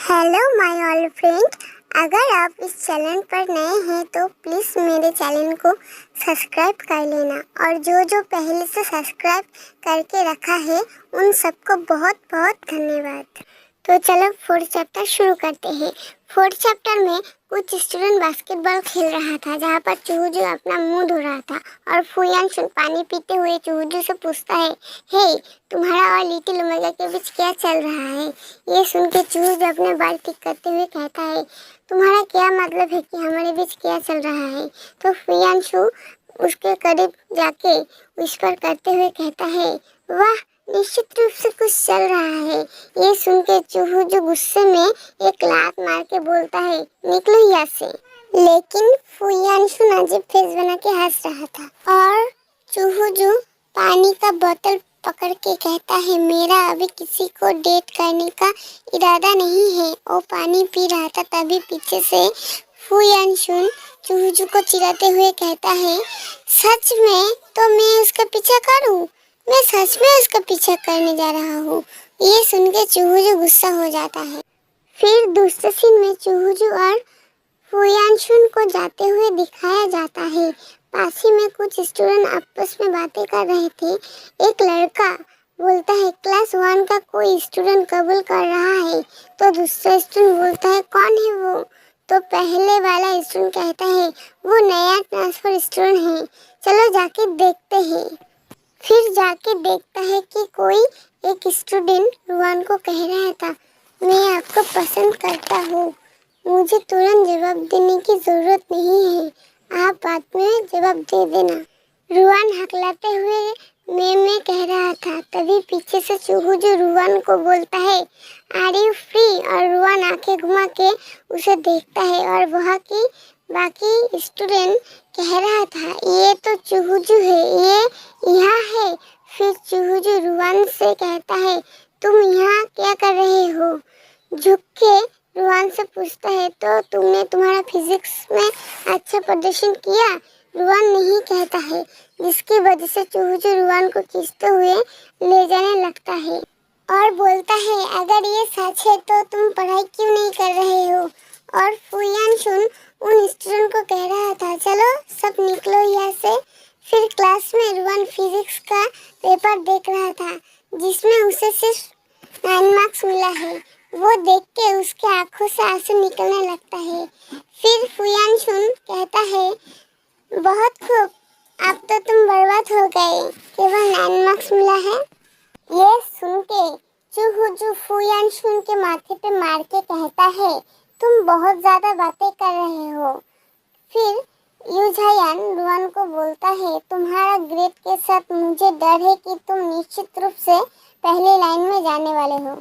Hello my all friend. अगर आप इस चैनल पर नए हैं तो प्लीज़ मेरे चैनल को सब्सक्राइब कर लेना, और जो जो पहले से सब्सक्राइब करके रखा है उन सबको बहुत बहुत धन्यवाद। तो चलो फोर्थ चैप्टर शुरू करते हैं। फोर्थ चैप्टर में कुछ स्टूडेंट बास्केटबॉल खेल रहा था, जहाँ पर चूजू अपना मुंह धो रहा था और फुयानशुन पानी पीते हुए चूजू से पूछता है, हे तुम्हारा और लिटिल ओमेगा के बीच क्या चल रहा है। ये सुन के चूजू अपने बाल ठीक करते हुए कहता है, तुम्हारा क्या मतलब है कि हमारे बीच क्या चल रहा है। तो फुयानशु उसके करीब जाके विस्पर करते हुए कहता है, वाह निश्चित रूप से कुछ चल रहा है। ये सुन के चूजू गुस्से में एक लात मार के बोलता है, निकलो यहाँ से। लेकिन फुयानशु अजीब फेस बना के हंस रहा था और चूजू पानी का बोतल पकड़ के कहता है, मेरा अभी किसी को डेट करने का इरादा नहीं है। वो पानी पी रहा था, तभी पीछे से फुयानशु चूजू को चिढ़ाते हुए कहता है, सच में तो मैं उसका पीछा करूं? मैं सच में उसका पीछा करने जा रहा हूँ। ये सुन के चूजू गुस्सा हो जाता है। फिर दूसरे सीन में चूजू और फुयानशुन को जाते हुए दिखाया जाता है। पास ही में कुछ स्टूडेंट आपस में बातें कर रहे थे। एक लड़का बोलता है, क्लास 1 का कोई स्टूडेंट कबूल कर रहा है। तो दूसरा स्टूडेंट बोलता है, कौन है वो? तो पहले वाला स्टूडेंट कहता है, वो नया ट्रांसफर स्टूडेंट है, चलो जाके देखते हैं। फिर जाके देखता है कि कोई एक स्टूडेंट रुआन को कह रहा था, मैं आपको पसंद करता हूँ, मुझे तुरंत जवाब देने की जरूरत नहीं है, आप बाद में जवाब दे देना। रुआन हकलाते हुए मैं कह रहा था, तभी पीछे से चूजू रुआन को बोलता है, आर यू फ्री? और रुआन आंखें घुमा के उसे देखता है और वहाँ की बाकी स्टूडेंट कह रहा था, ये तो चूजू है, ये यहाँ है। फिर चूजू रुआन से कहता है, तुम यहाँ क्या कर रहे हो? झुक के रुआन से पूछता है, तो तुमने तुम्हारा फिजिक्स में अच्छा प्रदर्शन किया? रुआन नहीं कहता है, जिसकी वजह से चूजू रुआन को खींचते हुए ले जाने लगता है और बोलता है, अगर ये सच है तो तुम पढ़ाई क्यों नहीं कर रहे हो? और फुयानशुन उन स्टूडेंट को कह रहा था, चलो सब निकलो यहाँ से। फिर क्लास में रुआन फिजिक्स का पेपर देख रहा था, जिसमें उसे सिर्फ 9 मार्क्स मिला है। वो देख के उसके आंखों से आंसू निकलने लगता है। फिर फुयानशुन कहता है, बहुत खूब, अब तो तुम बर्बाद हो गए, केवल 9 मार्क्स मिला है। ये सुन के चूजू फुयानशुन के माथे पे मार के कहता है, तुम बहुत ज्यादा बातें कर रहे हो। फिर यूझायान रुआन को बोलता है, तुम्हारा ग्रेड के साथ मुझे डर है कि तुम निश्चित रूप से पहले लाइन में जाने वाले हो।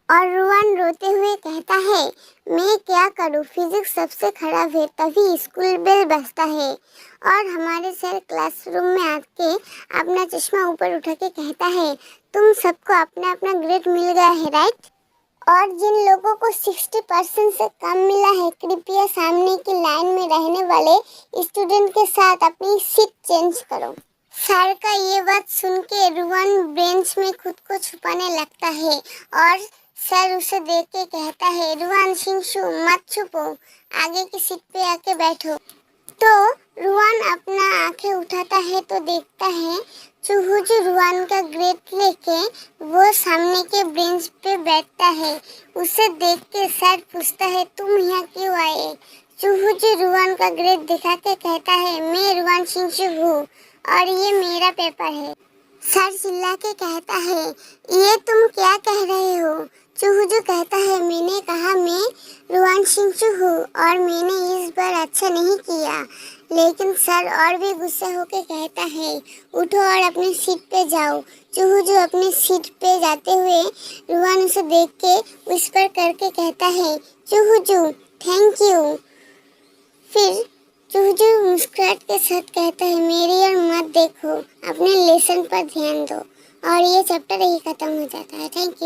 और रुआन रोते हुए कहता है, मैं क्या करूं, फिजिक्स सबसे खराब है। तभी स्कूल बेल बजता है और हमारे सर क्लासरूम में आके अपना चश्मा ऊपर उठा के कहता है, तुम सबको अपना अपना ग्रेड मिल गया है, राइट? और जिन लोगों को 60% से कम मिला है, कृपया सामने की लाइन में रहने वाले स्टूडेंट के साथ अपनी सीट चेंज करो। सर का ये बात सुन के रुआन बेंच में खुद को छुपाने लगता है और सर उसे देख के कहता है, रुआन शिंशु मत छुपो, आगे की सीट पे आके बैठो। तो रुआन अपना आंखें उठाता है तो देखता है चूजू रुआन का ग्रेड लेके वो सामने के बेंच पे बैठता है। उसे देख के सर पूछता है, तुम यहाँ क्यों आए? चूजू रुआन का ग्रेड दिखा के कहता है, मैं रुआन शिंशु हूँ और ये मेरा पेपर है। सर चिल्ला के कहता है, ये तुम क्या कह रहे हो? चूजू कहता है, मैंने कहा मैं रुआन शिंशु हूँ और मैंने इस बार अच्छा नहीं किया। लेकिन सर और भी गुस्से होके कहता है, उठो और अपनी सीट पे जाओ। चूजू अपनी सीट पे जाते हुए रुआन उसे देख के विस्पर करके कहता है, चूजू थैंक यू। फिर चूजू मुस्कुराहट के साथ कहता है, मेरी ओर मत देखो, अपने लेसन पर ध्यान दो। और ये चैप्टर यही खत्म हो जाता है। Thank you.